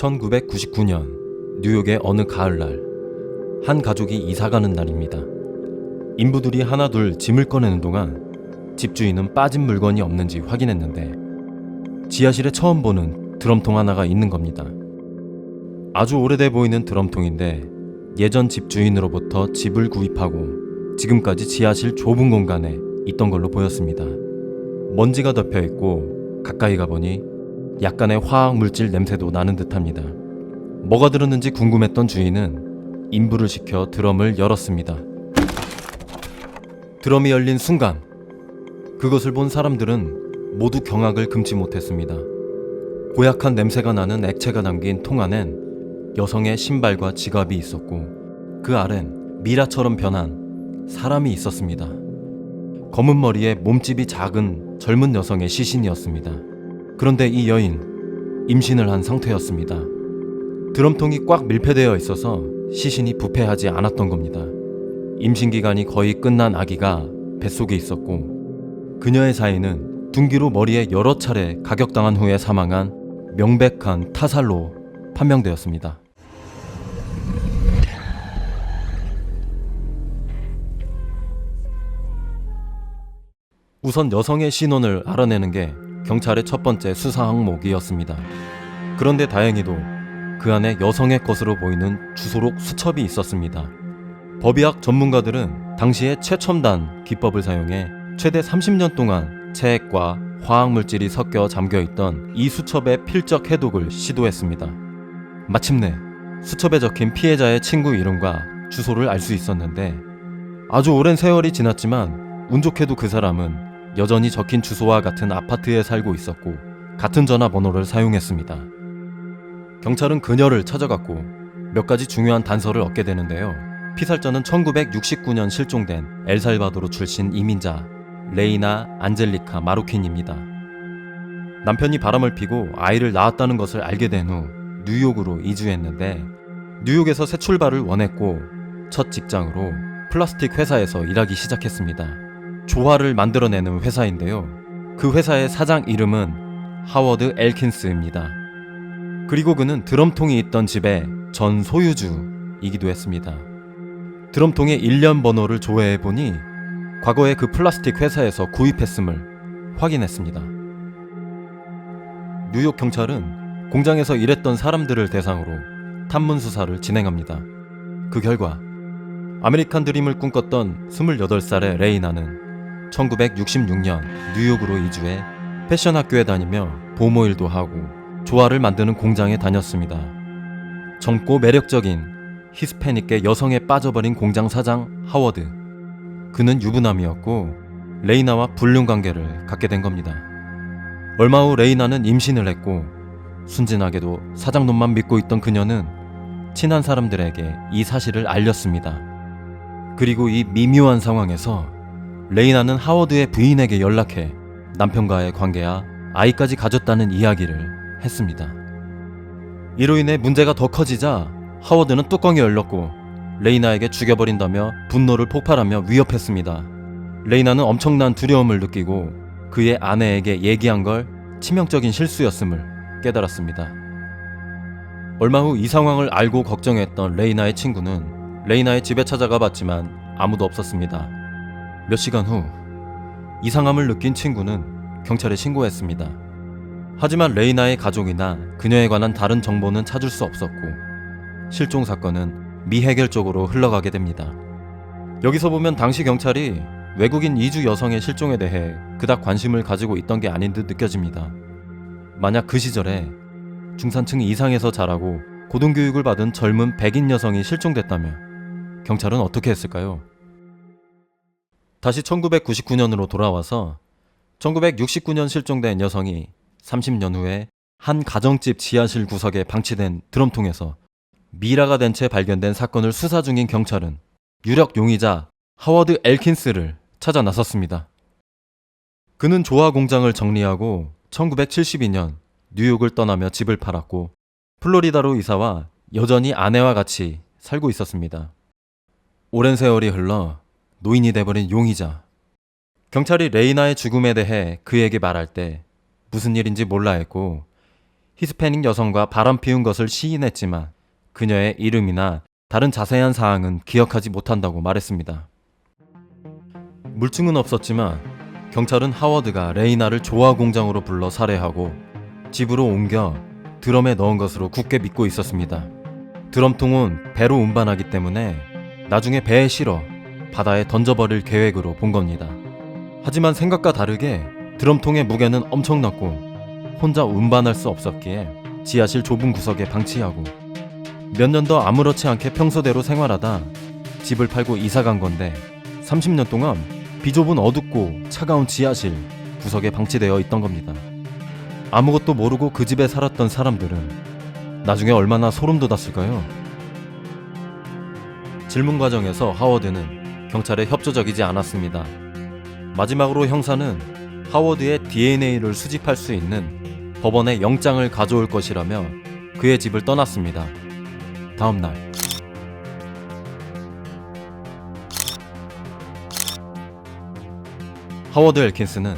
1999년 뉴욕의 어느 가을날, 한 가족이 이사가는 날입니다. 인부들이 하나둘 짐을 꺼내는 동안 집주인은 빠진 물건이 없는지 확인했는데 지하실에 처음 보는 드럼통 하나가 있는 겁니다. 아주 오래돼 보이는 드럼통인데 예전 집주인으로부터 집을 구입하고 지금까지 지하실 좁은 공간에 있던 걸로 보였습니다. 먼지가 덮여 있고 가까이 가보니 약간의 화학 물질 냄새도 나는 듯합니다. 뭐가 들었는지 궁금했던 주인은 인부를 시켜 드럼을 열었습니다. 드럼이 열린 순간 그것을 본 사람들은 모두 경악을 금치 못했습니다. 고약한 냄새가 나는 액체가 담긴 통 안엔 여성의 신발과 지갑이 있었고 그 아래는 미라처럼 변한 사람이 있었습니다. 검은 머리에 몸집이 작은 젊은 여성의 시신이었습니다. 그런데 이 여인 임신을 한 상태였습니다. 드럼통이 꽉 밀폐되어 있어서 시신이 부패하지 않았던 겁니다. 임신 기간이 거의 끝난 아기가 뱃속에 있었고 그녀의 사인은 둔기로 머리에 여러 차례 가격당한 후에 사망한 명백한 타살로 판명되었습니다. 우선 여성의 신원을 알아내는 게 경찰의 첫 번째 수사 항목이었습니다. 그런데 다행히도 그 안에 여성의 것으로 보이는 주소록 수첩이 있었습니다. 법의학 전문가들은 당시에 최첨단 기법을 사용해 최대 30년 동안 체액과 화학물질이 섞여 잠겨있던 이 수첩의 필적 해독을 시도했습니다. 마침내 수첩에 적힌 피해자의 친구 이름과 주소를 알 수 있었는데 아주 오랜 세월이 지났지만 운 좋게도 그 사람은 여전히 적힌 주소와 같은 아파트에 살고 있었고 같은 전화번호를 사용했습니다. 경찰은 그녀를 찾아갔고 몇 가지 중요한 단서를 얻게 되는데요. 피살자는 1969년 실종된 엘살바도르 출신 이민자 레이나 안젤리카 마루킨입니다. 남편이 바람을 피고 아이를 낳았다는 것을 알게 된 후 뉴욕으로 이주했는데 뉴욕에서 새 출발을 원했고 첫 직장으로 플라스틱 회사에서 일하기 시작했습니다. 조화를 만들어내는 회사인데요. 그 회사의 사장 이름은 하워드 엘킨스입니다. 그리고 그는 드럼통이 있던 집의 전 소유주이기도 했습니다. 드럼통의 일련 번호를 조회해보니 과거에 그 플라스틱 회사에서 구입했음을 확인했습니다. 뉴욕 경찰은 공장에서 일했던 사람들을 대상으로 탐문 수사를 진행합니다. 그 결과 아메리칸 드림을 꿈꿨던 28살의 레이나는 1966년 뉴욕으로 이주해 패션 학교에 다니며 보모일도 하고 조화를 만드는 공장에 다녔습니다. 젊고 매력적인 히스패닉계 여성에 빠져버린 공장 사장 하워드. 그는 유부남이었고 레이나와 불륜관계를 갖게 된 겁니다. 얼마 후 레이나는 임신을 했고 순진하게도 사장놈만 믿고 있던 그녀는 친한 사람들에게 이 사실을 알렸습니다. 그리고 이 미묘한 상황에서 레이나는 하워드의 부인에게 연락해 남편과의 관계야 아이까지 가졌다는 이야기를 했습니다. 이로 인해 문제가 더 커지자 하워드는 뚜껑이 열렸고 레이나에게 죽여버린다며 분노를 폭발하며 위협했습니다. 레이나는 엄청난 두려움을 느끼고 그의 아내에게 얘기한 걸 치명적인 실수였음을 깨달았습니다. 얼마 후 이 상황을 알고 걱정했던 레이나의 친구는 레이나의 집에 찾아가 봤지만 아무도 없었습니다. 몇 시간 후 이상함을 느낀 친구는 경찰에 신고했습니다. 하지만 레이나의 가족이나 그녀에 관한 다른 정보는 찾을 수 없었고 실종 사건은 미해결적으로 흘러가게 됩니다. 여기서 보면 당시 경찰이 외국인 이주 여성의 실종에 대해 그닥 관심을 가지고 있던 게 아닌 듯 느껴집니다. 만약 그 시절에 중산층 이상에서 자라고 고등교육을 받은 젊은 백인 여성이 실종됐다면 경찰은 어떻게 했을까요? 다시 1999년으로 돌아와서 1969년 실종된 여성이 30년 후에 한 가정집 지하실 구석에 방치된 드럼통에서 미라가 된 채 발견된 사건을 수사 중인 경찰은 유력 용의자 하워드 엘킨스를 찾아 나섰습니다. 그는 조화 공장을 정리하고 1972년 뉴욕을 떠나며 집을 팔았고 플로리다로 이사와 여전히 아내와 같이 살고 있었습니다. 오랜 세월이 흘러 노인이 돼버린 용의자. 경찰이 레이나의 죽음에 대해 그에게 말할 때 무슨 일인지 몰라 했고 히스패닉 여성과 바람 피운 것을 시인했지만 그녀의 이름이나 다른 자세한 사항은 기억하지 못한다고 말했습니다. 물증은 없었지만 경찰은 하워드가 레이나를 조화 공장으로 불러 살해하고 집으로 옮겨 드럼에 넣은 것으로 굳게 믿고 있었습니다. 드럼통은 배로 운반하기 때문에 나중에 배에 실어 바다에 던져버릴 계획으로 본 겁니다. 하지만 생각과 다르게 드럼통의 무게는 엄청났고 혼자 운반할 수 없었기에 지하실 좁은 구석에 방치하고 몇 년 더 아무렇지 않게 평소대로 생활하다 집을 팔고 이사 간 건데 30년 동안 비좁은 어둡고 차가운 지하실 구석에 방치되어 있던 겁니다. 아무것도 모르고 그 집에 살았던 사람들은 나중에 얼마나 소름 돋았을까요? 질문 과정에서 하워드는 경찰에 협조적이지 않았습니다. 마지막으로 형사는 하워드의 DNA를 수집할 수 있는 법원에 영장을 가져올 것이라며 그의 집을 떠났습니다. 다음 날 하워드 엘킨스는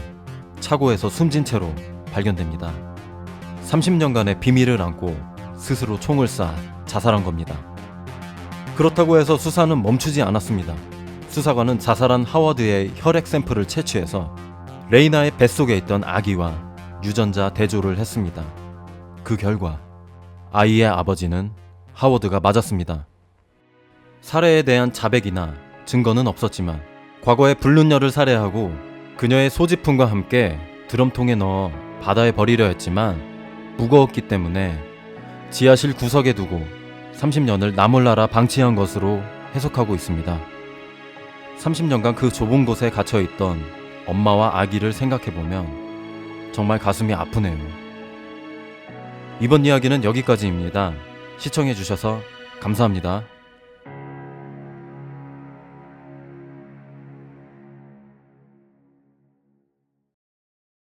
차고에서 숨진 채로 발견됩니다. 30년간의 비밀을 안고 스스로 총을 쏴 자살한 겁니다. 그렇다고 해서 수사는 멈추지 않았습니다. 수사관은 자살한 하워드의 혈액 샘플을 채취해서 레이나의 뱃속에 있던 아기와 유전자 대조를 했습니다. 그 결과 아이의 아버지는 하워드가 맞았습니다. 살해에 대한 자백이나 증거는 없었지만 과거에 불륜녀를 살해하고 그녀의 소지품과 함께 드럼통에 넣어 바다에 버리려 했지만 무거웠기 때문에 지하실 구석에 두고 30년을 나몰라라 방치한 것으로 해석하고 있습니다. 30년간 그 좁은 곳에 갇혀있던 엄마와 아기를 생각해보면 정말 가슴이 아프네요. 이번 이야기는 여기까지입니다. 시청해주셔서 감사합니다.